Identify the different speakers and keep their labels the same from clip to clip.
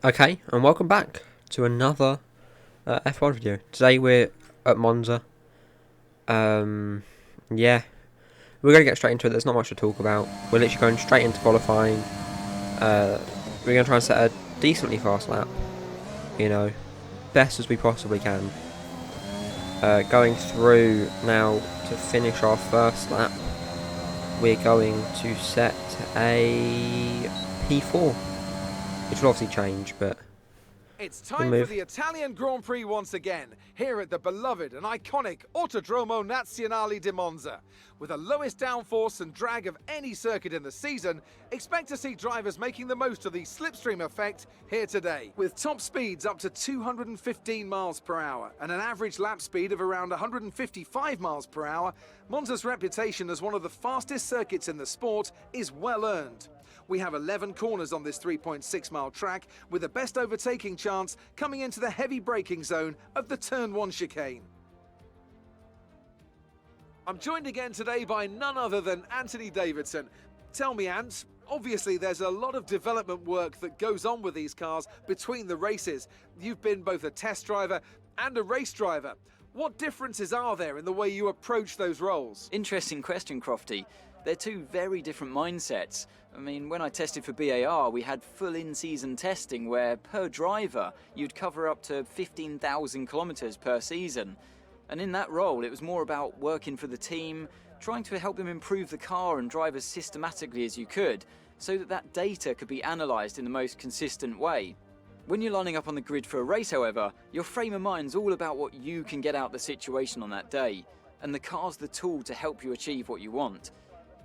Speaker 1: Okay, and welcome back to another F1 video. Today we're at Monza. Yeah, we're going to get straight into it. There's not much to talk about. We're literally going straight into qualifying. We're going to try and set a decently fast lap. You know, best as we possibly can. Going through now to finish our first lap. We're going to set a P4. Which will obviously change, but
Speaker 2: it's time for the Italian Grand Prix once again, here at the beloved and iconic Autodromo Nazionale di Monza. With the lowest downforce and drag of any circuit in the season, expect to see drivers making the most of the slipstream effect here today. With top speeds up to 215 miles per hour and an average lap speed of around 155 miles per hour, Monza's reputation as one of the fastest circuits in the sport is well earned. We have 11 corners on this 3.6-mile track, with the best overtaking chance coming into the heavy braking zone of the Turn 1 chicane. I'm joined again today by none other than Anthony Davidson. Tell me, Ant, obviously there's a lot of development work that goes on with these cars between the races. You've been both a test driver and a race driver. What differences are there in the way you approach those roles?
Speaker 3: Interesting question, Crofty. They're two very different mindsets. I mean, when I tested for BAR, we had full in-season testing where, per driver, you'd cover up to 15,000 kilometres per season. And in that role, it was more about working for the team, trying to help them improve the car and drive as systematically as you could, so that that data could be analysed in the most consistent way. When you're lining up on the grid for a race, however, your frame of mind's all about what you can get out of the situation on that day, and the car's the tool to help you achieve what you want.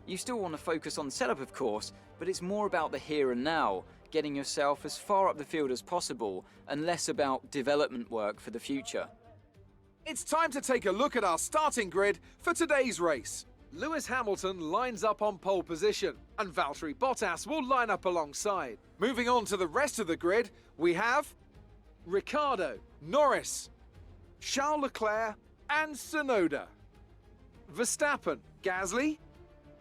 Speaker 3: You still want to focus on setup, of course, but it's more about the here and now, getting yourself as far up the field as possible, and less about development work for the future.
Speaker 2: It's time to take a look at our starting grid for today's race. Lewis Hamilton lines up on pole position, and Valtteri Bottas will line up alongside. Moving on to the rest of the grid, we have Ricciardo, Norris, Charles Leclerc, and Tsunoda. Verstappen, Gasly,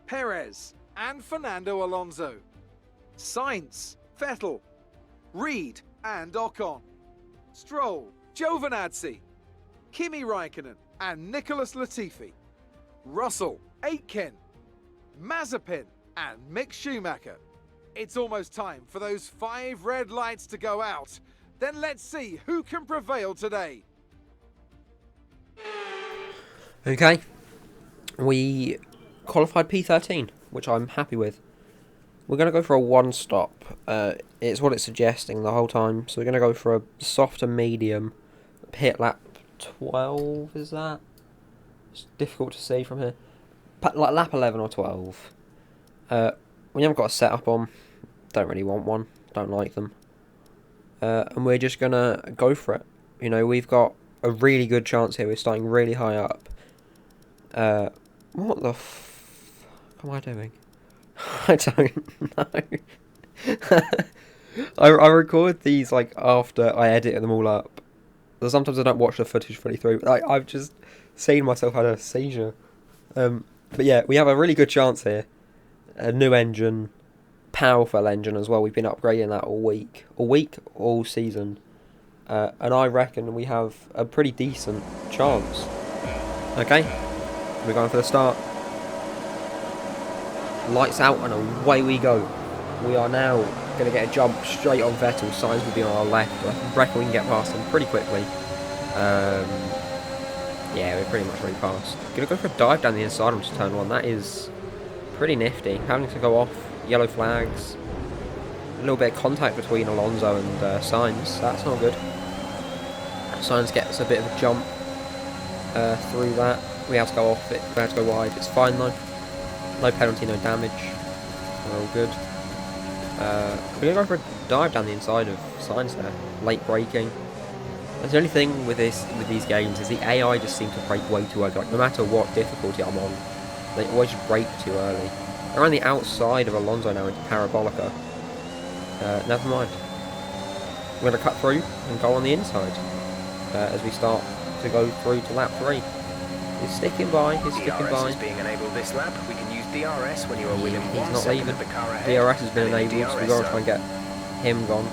Speaker 2: Perez, and Fernando Alonso. Sainz, Vettel, Reed, and Ocon. Stroll, Giovinazzi, Kimi Raikkonen, and Nicholas Latifi. Russell, Aitken, Mazepin, and Mick Schumacher. It's almost time for those 5 red lights to go out. Then let's see who can prevail today.
Speaker 1: okay. We qualified P13, which I'm happy with. We're going to go for a one-stop. It's what it's suggesting the whole time. So we're going to go for a soft and medium. Pit lap 12, is that? It's difficult to see from here. Like lap 11 or 12. We haven't got a setup on. Don't really want one. Don't like them. And we're just going to go for it. You know, we've got a really good chance here. We're starting really high up. What the am I doing? I don't know. I record these like after I edit them all up. So sometimes I don't watch the footage fully through. But I've just seen myself had a seizure. But yeah, we have a really good chance here. A new engine, powerful engine as well. We've been upgrading that all season. And I reckon we have a pretty decent chance. Okay, we're going for the start. Lights out and away we go. We are now going to get a jump straight on Vettel. Sainz will be on our left. I reckon we can get past him pretty quickly. Yeah, we're pretty much already past. Going to go for a dive down the inside onto turn 1. That is pretty nifty. Having to go off yellow flags. A little bit of contact between Alonso and Sainz. That's not good. Sainz gets a bit of a jump through that. We have to go off it. We have to go wide. It's fine though. No penalty, no damage. We're all good. We're going to go for a dive down the inside of Sainz there. Late braking. That's the only thing with these games is the AI just seems to brake way too early. Like, no matter what difficulty I'm on, they always just brake too early. Around the outside of Alonso now into Parabolica. Never mind. We're going to cut through and go on the inside as we start to go through to lap 3. He's sticking by, he's sticking by.
Speaker 4: DRS is being enabled this lap. We can use DRS when you are within
Speaker 1: He's
Speaker 4: 1
Speaker 1: not
Speaker 4: second
Speaker 1: leaving.
Speaker 4: of the car ahead.
Speaker 1: DRS has been
Speaker 4: And in
Speaker 1: enabled, so we've
Speaker 4: DRS
Speaker 1: got to try and get him gone.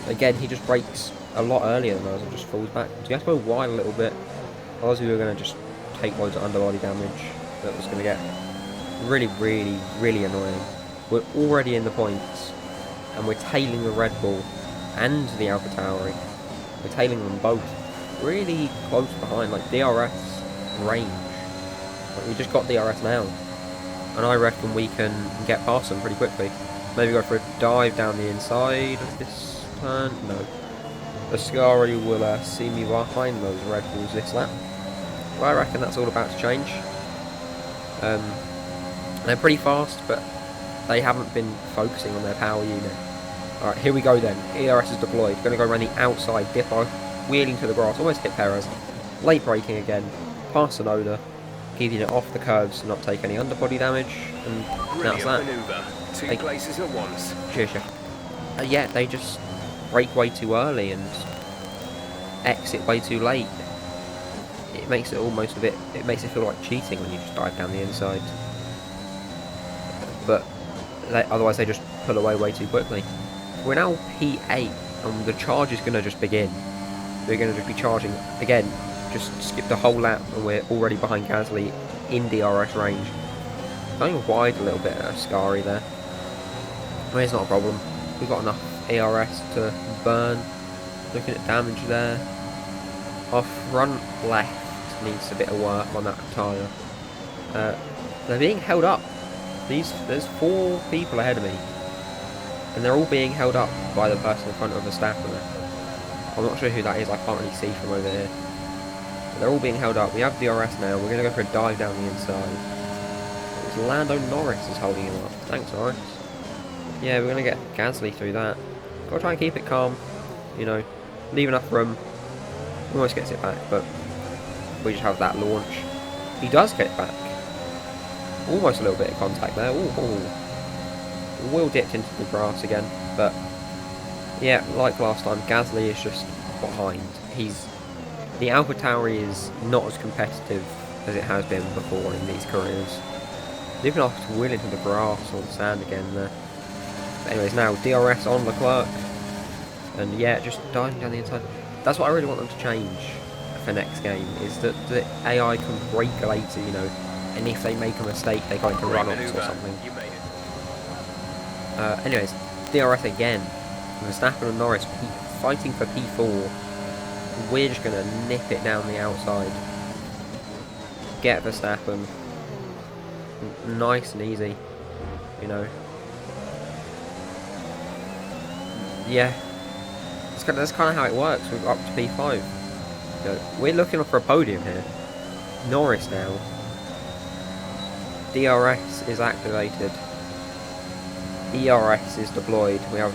Speaker 1: Again, he just brakes a lot earlier than us and just falls back. So you have to go wide a little bit. Otherwise we were going to just take loads of underbody damage. That was going to get really, really, really annoying. We're already in the points, and we're tailing the Red Bull and the AlphaTauri. We're tailing them both really close behind, like DRS range. Like, we just got DRS now, and I reckon we can get past them pretty quickly. Maybe go for a dive down the inside of this turn. No, the Ascari will see me behind those Red Bulls this lap. Well, I reckon that's all about to change. They're pretty fast, but they haven't been focusing on their power unit. Alright, here we go then. ERS is deployed. Going to go around the outside, dip our wheeling to the grass, almost hit Perez. Late braking again, past Sonoda, keeping it off the curves, not take any underbody damage, and that's that.
Speaker 4: Maneuver. Two places at once.
Speaker 1: Cheers, yeah, they just brake way too early and exit way too late. It makes it almost a bit, it makes it feel like cheating when you just dive down the inside. But otherwise they just pull away way too quickly. We're now P8 and the charge is going to just begin. We're going to just be charging again, just skip the whole lap and we're already behind Gasly in DRS range. Going wide a little bit at Ascari there. I mean, it's not a problem. We've got enough ARS to burn. Looking at damage there. Our front left needs a bit of work on that tyre. They're being held up. There's 4 people ahead of me, and they're all being held up by the person in front of Verstappen. I'm not sure who that is. I can't really see from over here. But they're all being held up. We have DRS now. We're going to go for a dive down the inside. It's Lando Norris is holding him up. Thanks, Norris. Yeah, we're going to get Gasly through that. Got to try and keep it calm. You know, leave enough room. Almost gets it back, but we just have that launch. He does get it back. Almost a little bit of contact there. Ooh. Wheel dipped into the grass again, but yeah, like last time, Gasly is just behind. The AlphaTauri is not as competitive as it has been before in these careers. Even after wheel into the grass or the sand again there. But anyways, now DRS on Leclerc, and yeah, just diving down the inside. That's what I really want them to change for next game, is that the AI can brake later, you know, and if they make a mistake, they go into run-offs or something. Anyways, DRS again. Verstappen and Norris fighting for P4. We're just going to nip it down the outside. Get Verstappen. Nice and easy, you know. Yeah. That's kind of how it works. We're up to P5. You know, we're looking for a podium here. Norris now. DRS is activated. ERS is deployed. We have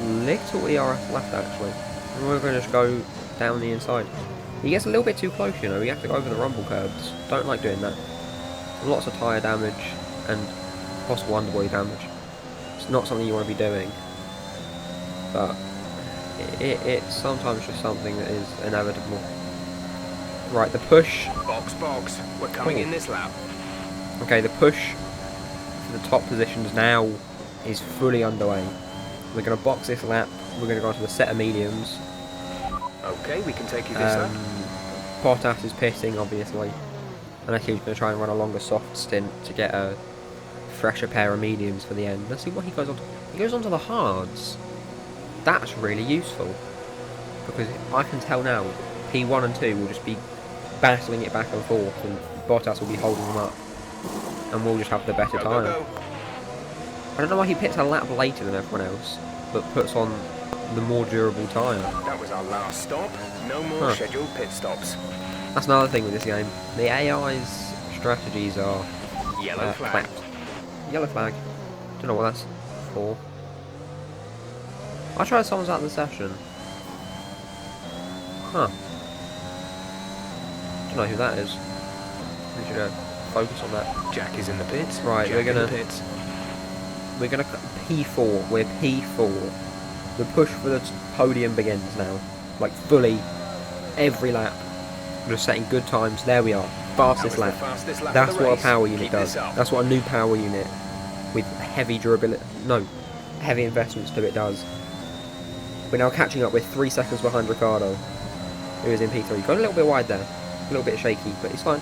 Speaker 1: little ERS left actually. And we're going to just go down the inside. He gets a little bit too close, you know. We have to go over the rumble curbs. Don't like doing that. Lots of tyre damage and possible underbody damage. It's not something you want to be doing. But it's sometimes just something that is inevitable. Right, the push.
Speaker 4: Box. We're coming in this lap.
Speaker 1: Okay, the push for the top positions now is fully underway. We're going to box this lap. We're going to go onto the set of mediums.
Speaker 4: Okay, we can take you this lap.
Speaker 1: Bottas is pitting, obviously. Unless he's going to try and run a longer soft stint to get a fresher pair of mediums for the end. Let's see what he goes on to. He goes on to the hards. That's really useful. Because I can tell now, P1 and 2 will just be battling it back and forth, and Bottas will be holding them up. And we'll just have the better tyre.
Speaker 4: Go.
Speaker 1: I don't know why he pits a lap later than everyone else, but puts on the more durable tyre.
Speaker 4: That was our last stop. No more scheduled pit stops.
Speaker 1: That's another thing with this game. The AI's strategies are
Speaker 4: Yellow flag.
Speaker 1: clapped. Yellow flag. Don't know what that's for. I tried someone's out of the session. Huh. Don't know who that is. We should focus on that.
Speaker 4: Jack is in the pits.
Speaker 1: Right,
Speaker 4: Jack
Speaker 1: we're gonna P4. We're P4. The push for the podium begins now. Like fully, every lap. We're just setting good times. There we are. Fastest lap. That's what a power unit does. That's what a new power unit with heavy durability, heavy investments to it does. We're now catching up with 3 seconds behind Ricciardo, who is in P3. Got a little bit wide there, a little bit shaky, but it's fine.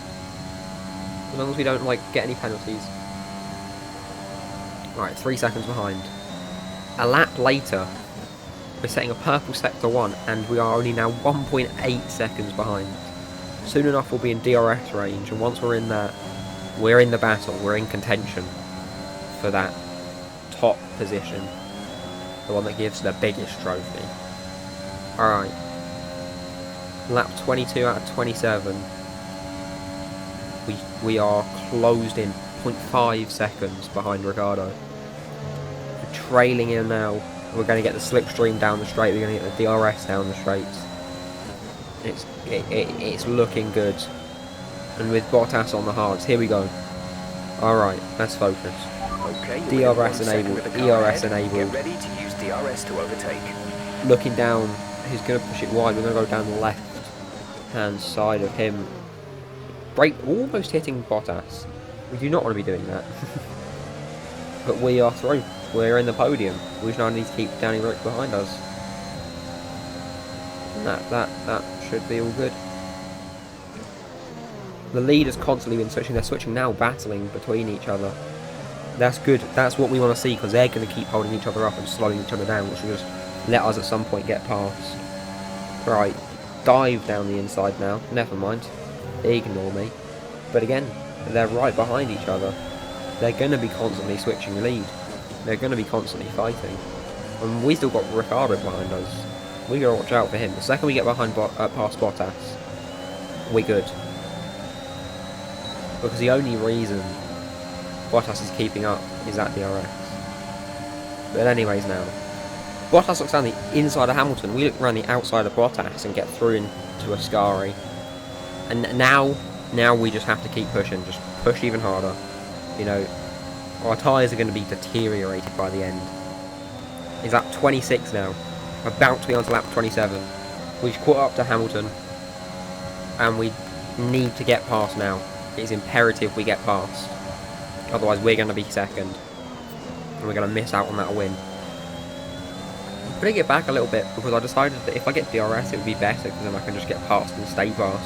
Speaker 1: As long as we don't get any penalties. Right, 3 seconds behind. A lap later, we're setting a purple sector 1, and we are only now 1.8 seconds behind. Soon enough we'll be in DRS range, and once we're in that, we're in the battle, we're in contention for that top position. The one that gives the biggest trophy. Alright. Lap 22 out of 27. We are closed in 0.5 seconds behind Ricciardo. We're trailing him now. We're going to get the slipstream down the straight. We're going to get the DRS down the straights. It's looking good. And with Bottas on the hards, here we go. Alright, let's focus.
Speaker 4: Okay,
Speaker 1: DRS enabled, ERS enabled.
Speaker 4: Get ready to use DRS to overtake.
Speaker 1: Looking down, he's going to push it wide. We're going to go down the left hand side of him. Brake almost hitting Bottas. We do not want to be doing that. But we are through. We're in the podium. We just now need to keep Danny Rick behind us. And that should be all good. The lead has constantly been switching. They're switching now, battling between each other. That's good. That's what we want to see, because they're going to keep holding each other up and slowing each other down, which will just let us at some point get past. Right, dive down the inside now. Never mind. Ignore me. But again, they're right behind each other. They're going to be constantly switching lead. They're going to be constantly fighting. And we still got Ricciardo behind us. We got to watch out for him. The second we get behind past Bottas, we're good. Because the only reason Bottas is keeping up is that DRS. But anyways now, Bottas looks down the inside of Hamilton. We look around the outside of Bottas and get through into Ascari. And now we just have to keep pushing. Just push even harder. You know, our tyres are going to be deteriorated by the end. He's lap 26 now. About to be on to lap 27. We've caught up to Hamilton. And we need to get past now. It is imperative we get past. Otherwise we're going to be second. And we're going to miss out on that win. I'm putting it back a little bit because I decided that if I get DRS it would be better, because then I can just get past and stay past.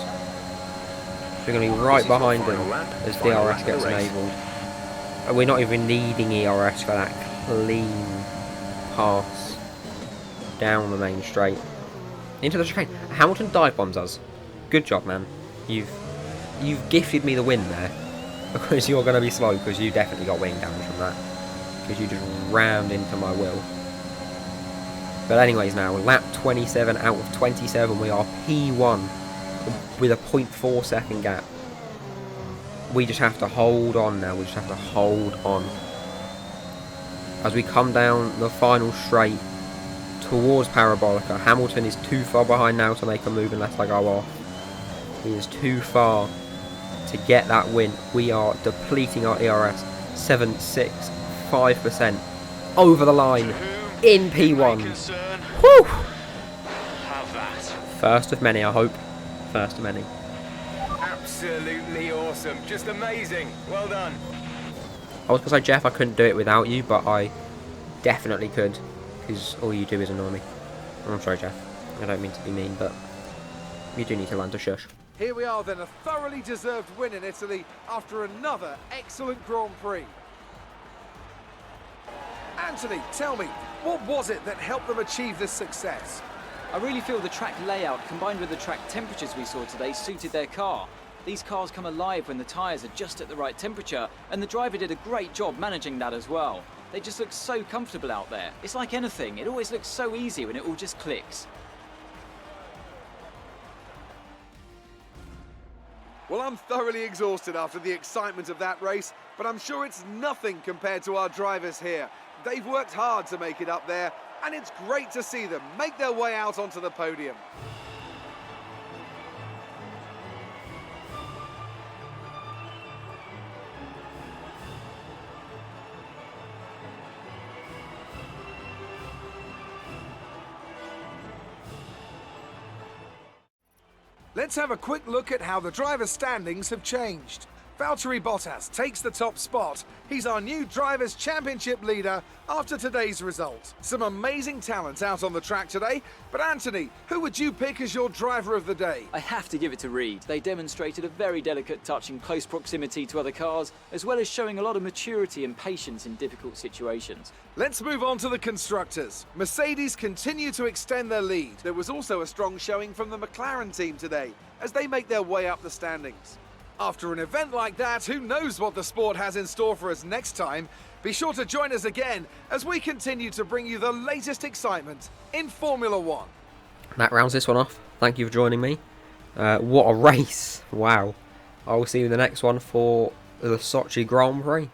Speaker 1: So we're going to be right behind him as DRS gets enabled. And we're not even needing ERS for that clean pass down the main straight. Into the chicane. Hamilton dive bombs us. Good job, man. You've gifted me the win there. Because you're going to be slow, because you definitely got wing damage from that. Because you just rammed into my wheel. But anyways now, lap 27 out of 27, we are P1 with a 0.4 second gap. We just have to hold on now, we just have to hold on. As we come down the final straight towards Parabolica, Hamilton is too far behind now to make a move unless I go off. He is too far to get that win. We are depleting our ERS. 7.65% over the line in P1. Whew! First of many, I hope. First of many.
Speaker 4: Absolutely awesome. Just amazing. Well done.
Speaker 1: I was going to say, Jeff, I couldn't do it without you, but I definitely could, because all you do is annoy me. I'm sorry, Jeff. I don't mean to be mean, but you do need to learn to shush.
Speaker 2: Here we are then, a thoroughly deserved win in Italy after another excellent Grand Prix. Anthony, tell me, what was it that helped them achieve this success?
Speaker 3: I really feel the track layout combined with the track temperatures we saw today suited their car. These cars come alive when the tyres are just at the right temperature, and the driver did a great job managing that as well. They just look so comfortable out there. It's like anything, it always looks so easy when it all just clicks.
Speaker 2: Well, I'm thoroughly exhausted after the excitement of that race, but I'm sure it's nothing compared to our drivers here. They've worked hard to make it up there, and it's great to see them make their way out onto the podium. Let's have a quick look at how the driver standings have changed. Valtteri Bottas takes the top spot. He's our new Drivers' Championship leader after today's result. Some amazing talent out on the track today, but Anthony, who would you pick as your driver of the day?
Speaker 3: I have to give it to Reed. They demonstrated a very delicate touch in close proximity to other cars, as well as showing a lot of maturity and patience in difficult situations.
Speaker 2: Let's move on to the constructors. Mercedes continue to extend their lead. There was also a strong showing from the McLaren team today, as they make their way up the standings. After an event like that, who knows what the sport has in store for us next time? Be sure to join us again as we continue to bring you the latest excitement in Formula One.
Speaker 1: That rounds this one off. Thank you for joining me. What a race. Wow. I will see you in the next one for the Sochi Grand Prix.